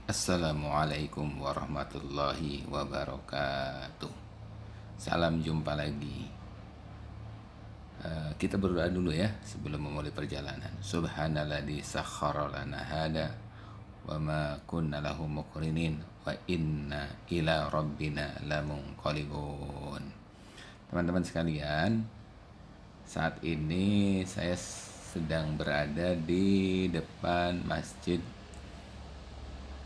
Assalamualaikum warahmatullahi wabarakatuh. Salam jumpa lagi. Kita berdoa dulu ya sebelum memulai perjalanan. Subhanalladzi sakhkhara lana hada wa ma kunna lahu muqrinin wa inna ila rabbina lamunqalibun. Teman-teman sekalian, saat ini saya sedang berada di depan Masjid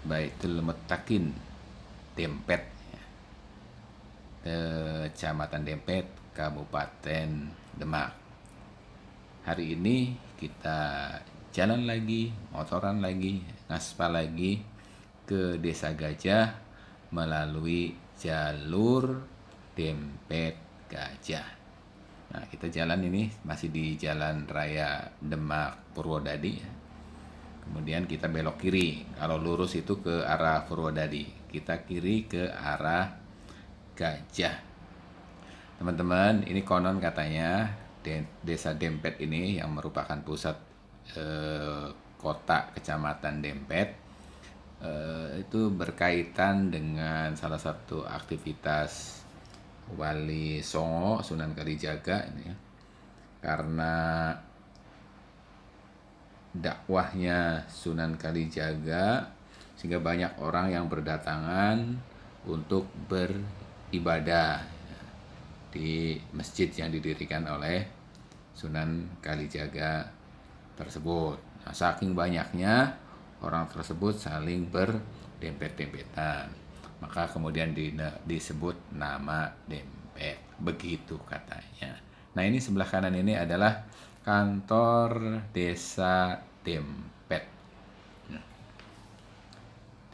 Baitul Muttaqin Dempet, Kecamatan Dempet, Kabupaten Demak. Hari ini kita jalan lagi, motoran lagi, ngaspal lagi ke Desa Gajah melalui jalur Dempet Gajah. Nah, kita jalan ini masih di Jalan Raya Demak Purwodadi. Kemudian kita belok kiri. Kalau lurus itu ke arah Purwodadi. Kita kiri ke arah Gajah. Teman-teman, ini konon katanya Desa Dempet ini yang merupakan pusat kota Kecamatan Dempet itu berkaitan dengan salah satu aktivitas Wali Songo Sunan Kalijaga ini ya. Karena dakwahnya Sunan Kalijaga sehingga banyak orang yang berdatangan untuk beribadah di masjid yang didirikan oleh Sunan Kalijaga tersebut. Nah, saking banyaknya orang tersebut saling berdempet-dempetan, maka kemudian disebut nama Dempet, begitu katanya. Nah, ini sebelah kanan ini adalah kantor Desa Dempet.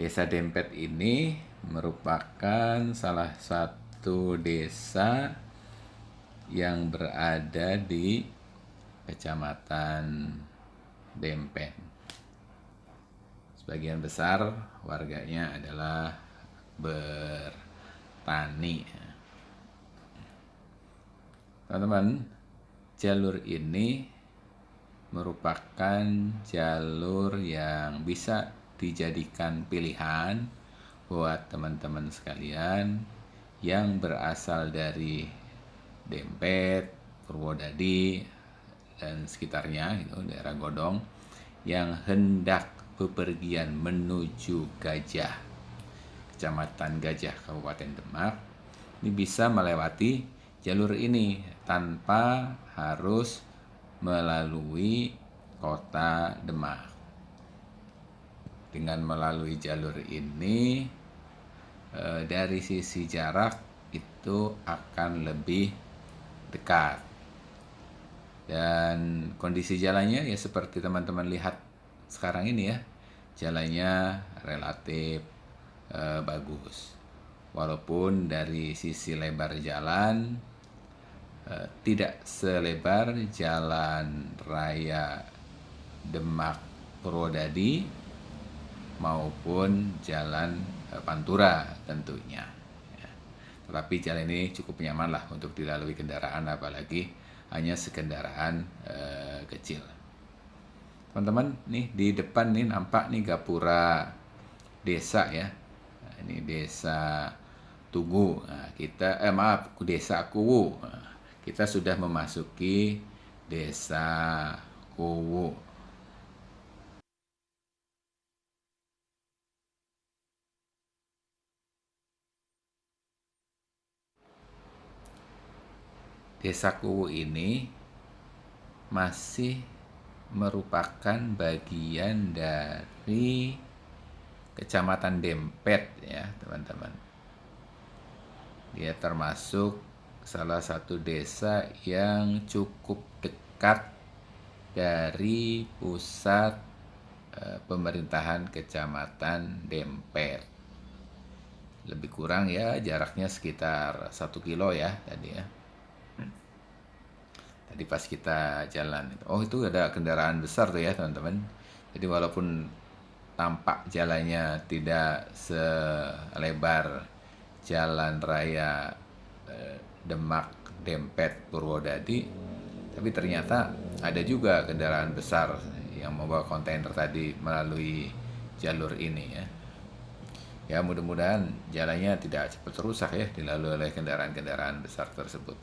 Desa Dempet ini merupakan salah satu desa yang berada di Kecamatan Dempet. Sebagian besar warganya adalah bertani. Teman-teman, jalur ini merupakan jalur yang bisa dijadikan pilihan buat teman-teman sekalian yang berasal dari Dempet, Purwodadi, dan sekitarnya, itu daerah Godong, yang hendak bepergian menuju Gajah, Kecamatan Gajah, Kabupaten Demak. Ini bisa melewati jalur ini tanpa harus melalui kota Demak. Dengan melalui jalur ini dari sisi jarak itu akan lebih dekat, dan kondisi jalannya ya seperti teman-teman lihat sekarang ini ya, jalannya relatif bagus. Walaupun dari sisi lebar jalan tidak selebar jalan raya Demak Purwodadi maupun jalan Pantura tentunya ya. Tetapi jalan ini cukup nyaman lah untuk dilalui kendaraan, apalagi hanya sekendaraan kecil. Teman-teman, nih di depan nih nampak nih gapura desa ya. Nah, ini Desa Tugu. Nah, Desa Kuwu. Nah, kita sudah memasuki Desa Kuwu. Desa Kuwu ini masih merupakan bagian dari Kecamatan Dempet ya teman-teman. Dia termasuk salah satu desa yang cukup dekat dari pusat pemerintahan Kecamatan Dempet. Lebih kurang ya jaraknya sekitar 1 kilo ya tadi ya. Tadi pas kita jalan, oh itu ada kendaraan besar tuh ya teman-teman. Jadi walaupun tampak jalannya tidak selebar jalan raya Demak Dempet Purwodadi, tapi ternyata ada juga kendaraan besar yang membawa kontainer tadi melalui jalur ini ya. Ya mudah-mudahan jalannya tidak cepat rusak ya dilalui oleh kendaraan-kendaraan besar tersebut.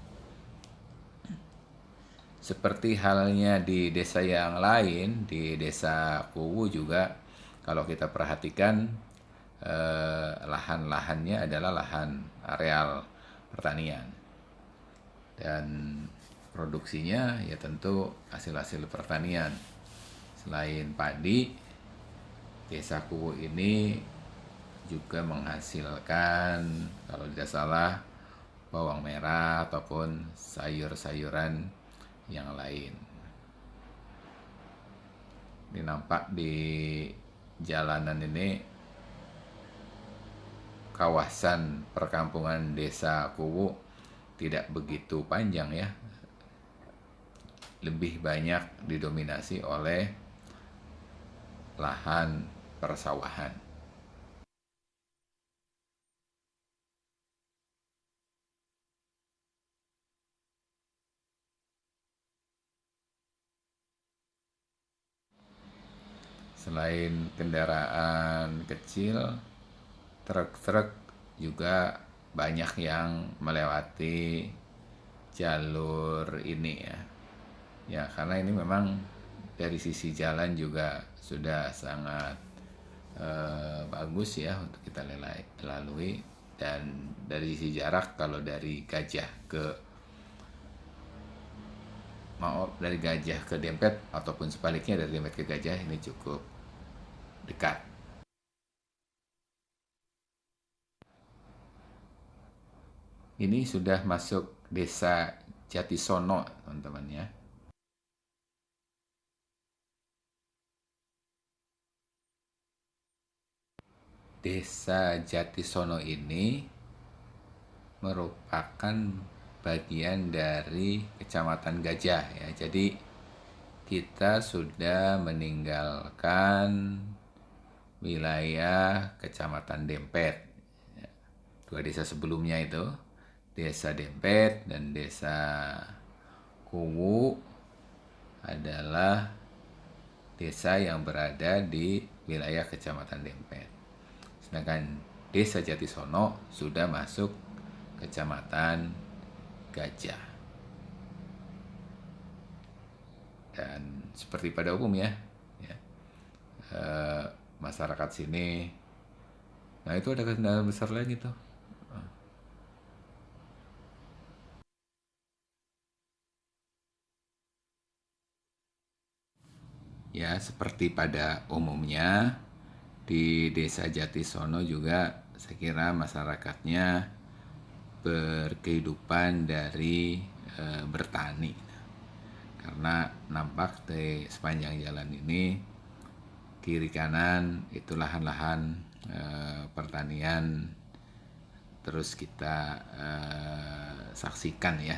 Seperti halnya di desa yang lain, di desa Kuwu juga, kalau kita perhatikan lahan-lahannya adalah lahan areal pertanian. Dan produksinya ya tentu hasil-hasil pertanian. Selain padi, desa Kuwu ini juga menghasilkan, kalau tidak salah, bawang merah ataupun sayur-sayuran yang lain. Ini nampak di jalanan ini, kawasan perkampungan desa Kuwu tidak begitu panjang ya. Lebih banyak didominasi oleh lahan persawahan. Selain kendaraan kecil, truk-truk juga banyak yang melewati jalur ini ya. Ya, karena ini memang dari sisi jalan juga sudah sangat bagus ya untuk kita lalui, dan dari sisi jarak, kalau dari Gajah ke Dempet ataupun sebaliknya dari Dempet ke Gajah ini cukup dekat. Ini sudah masuk desa Jatisono, teman-teman ya. Desa Jatisono ini merupakan bagian dari Kecamatan Gajah ya. Jadi kita sudah meninggalkan wilayah Kecamatan Dempet. Dua desa sebelumnya itu, Desa Dempet dan Desa Kuwu, adalah desa yang berada di wilayah Kecamatan Dempet. Sedangkan Desa Jatisono sudah masuk Kecamatan Gajah. Dan seperti pada umumnya ya, masyarakat sini, nah itu ada kendaraan besar lagi tuh. Ya, seperti pada umumnya di Desa Jatisono juga saya kira masyarakatnya berkehidupan dari bertani. Karena nampak di sepanjang jalan ini, kiri kanan itu lahan-lahan pertanian terus kita saksikan ya.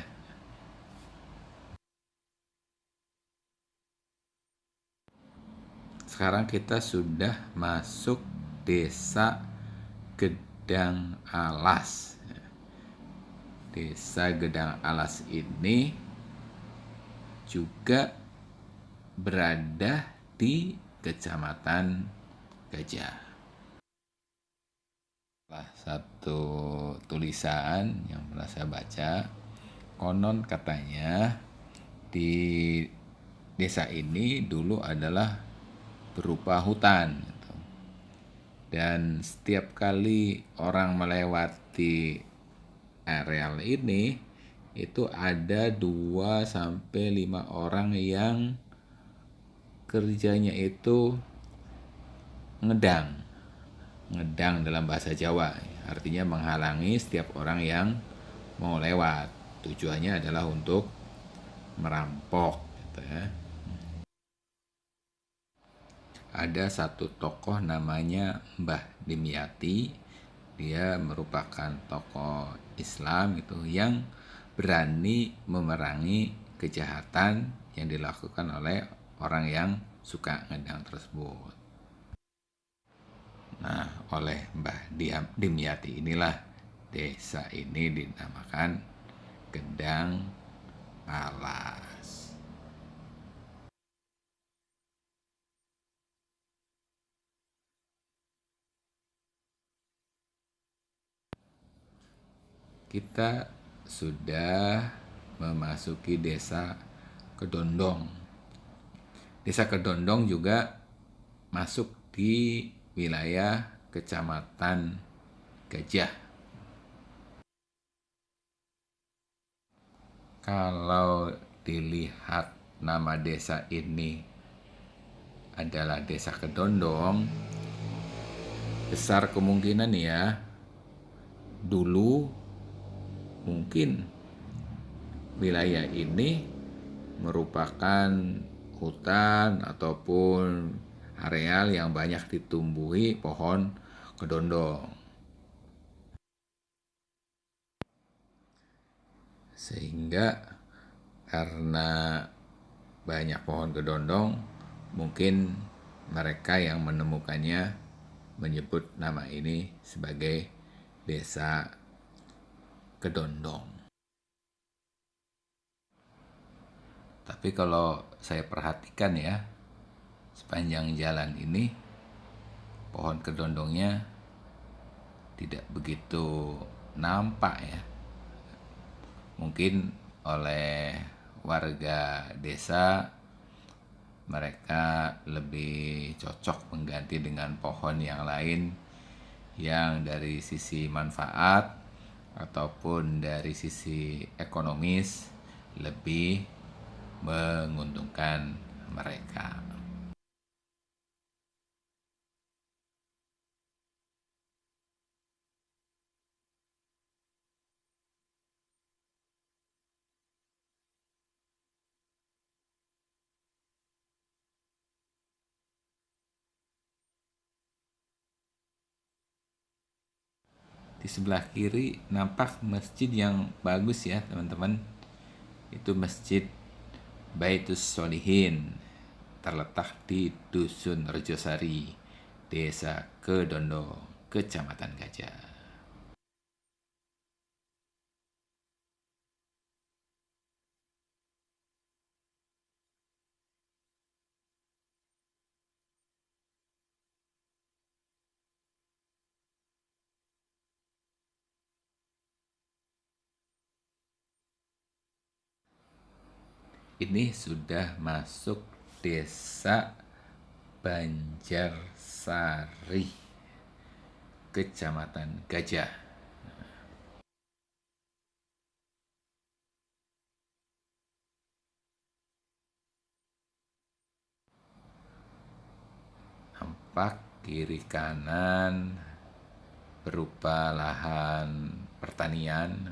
Sekarang kita sudah masuk Desa Gedang Alas. Desa Gedang Alas ini juga berada di Kecamatan Gajah. Salah satu tulisan yang pernah saya baca, konon katanya di desa ini dulu adalah berupa hutan gitu. Dan setiap kali orang melewati areal ini, itu ada 2 sampai 5 orang yang kerjanya itu ngedang. Ngedang dalam bahasa Jawa, artinya menghalangi setiap orang yang mau lewat. Tujuannya adalah untuk merampok gitu ya. Ada satu tokoh namanya Mbah Dimyati. Dia merupakan tokoh Islam itu yang berani memerangi kejahatan yang dilakukan oleh orang yang suka ngedang tersebut. Nah, oleh Mbah Dimyati inilah desa ini dinamakan Gedang Alas. kita sudah memasuki desa Kedondong. Desa Kedondong juga masuk di wilayah Kecamatan Gajah. Kalau dilihat nama desa ini adalah Desa Kedondong, besar kemungkinan ya dulu mungkin wilayah ini merupakan hutan ataupun areal yang banyak ditumbuhi pohon kedondong. Sehingga karena banyak pohon kedondong, mungkin mereka yang menemukannya menyebut nama ini sebagai Desa Kedondong. Tapi kalau saya perhatikan ya, sepanjang jalan ini pohon kedondongnya tidak begitu nampak ya. Mungkin oleh warga desa mereka lebih cocok mengganti dengan pohon yang lain yang dari sisi manfaat ataupun dari sisi ekonomis lebih menguntungkan mereka. Di sebelah kiri nampak masjid yang bagus ya teman-teman. Itu Masjid Baitus Solihin, terletak di Dusun Rejosari, Desa Kedondong, Kecamatan Gajah. Ini sudah masuk Desa Banjarsari, Kecamatan Gajah. Nampak kiri kanan berupa lahan pertanian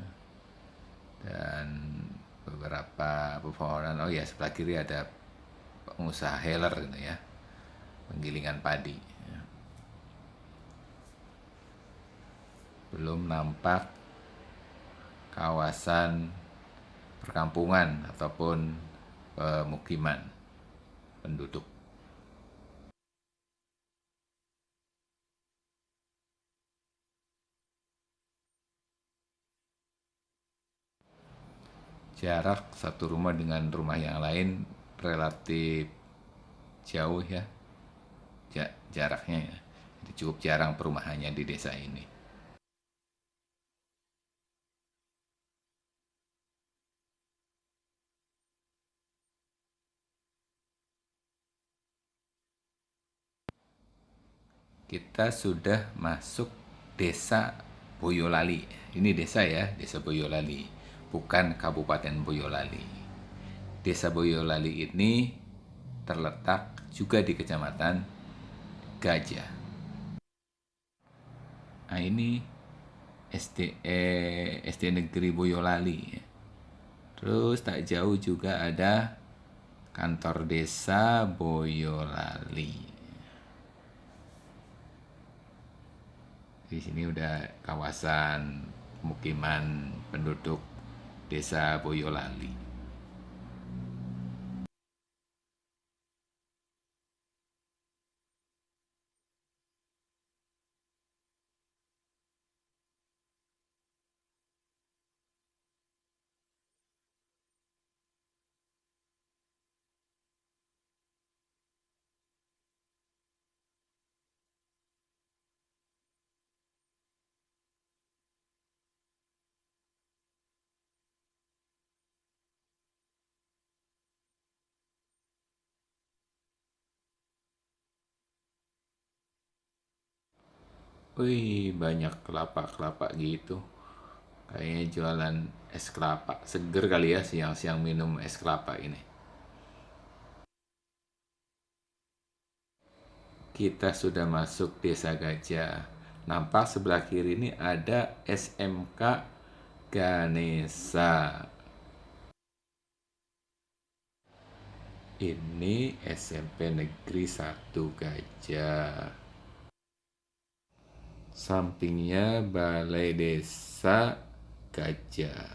dan beberapa pepohonan. Oh ya, sebelah kiri ada pengusaha heller gitu ya, penggilingan padi. Belum nampak kawasan perkampungan ataupun pemukiman penduduk. Jarak satu rumah dengan rumah yang lain relatif jauh ya, jaraknya ya. Jadi cukup jarang perumahannya di desa ini. Kita sudah masuk desa Boyolali. Ini desa ya, desa Boyolali, bukan Kabupaten Boyolali. Desa Boyolali ini terletak juga di Kecamatan Gajah. Nah ini SD Negeri Boyolali. Terus tak jauh juga ada kantor desa Boyolali. Di sini udah kawasan pemukiman penduduk desa Boyolali. Wih, banyak kelapa-kelapa gitu. Kayaknya jualan es kelapa. Seger kali ya siang-siang minum es kelapa ini. Kita sudah masuk Desa Gajah. Nampak sebelah kiri ini ada SMK Ganesha. Ini SMP Negeri 1 Gajah. Sampingnya Balai Desa Gajah.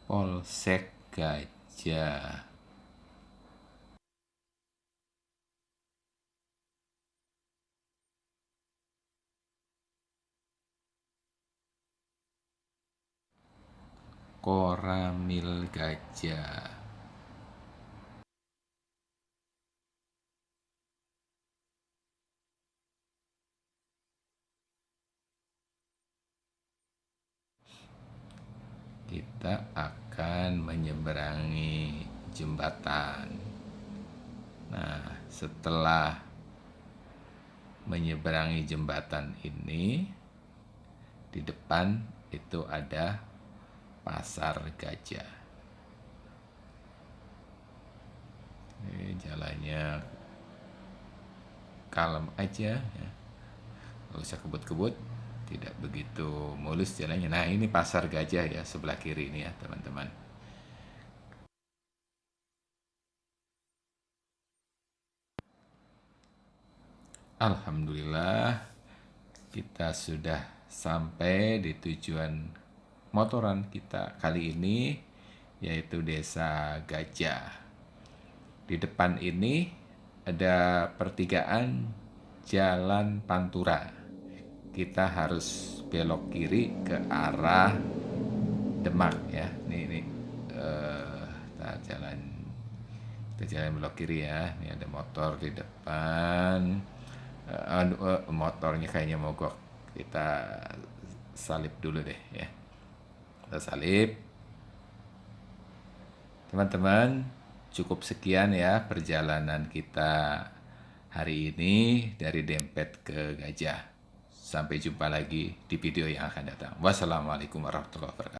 Polsek Gajah. Koramil Gajah. Kita akan menyeberangi jembatan. Nah, setelah menyeberangi jembatan ini, di depan itu ada Pasar Gajah. Ini jalannya kalem aja ya. Nggak usah kebut-kebut, tidak begitu mulus jalannya. Nah, ini Pasar Gajah ya, sebelah kiri ini ya teman-teman. Alhamdulillah, kita sudah sampai di tujuan motoran kita kali ini, yaitu Desa Gajah. Di depan ini ada pertigaan Jalan Pantura. Kita harus belok kiri ke arah Demak ya. Ini kita jalan belok kiri ya. Ini ada motor di depan. Motornya kayaknya mogok. Kita salip dulu deh ya. Kita salip. Teman-teman, cukup sekian ya perjalanan kita hari ini dari Dempet ke Gajah. Sampai jumpa lagi di video yang akan datang. Wassalamualaikum warahmatullahi wabarakatuh.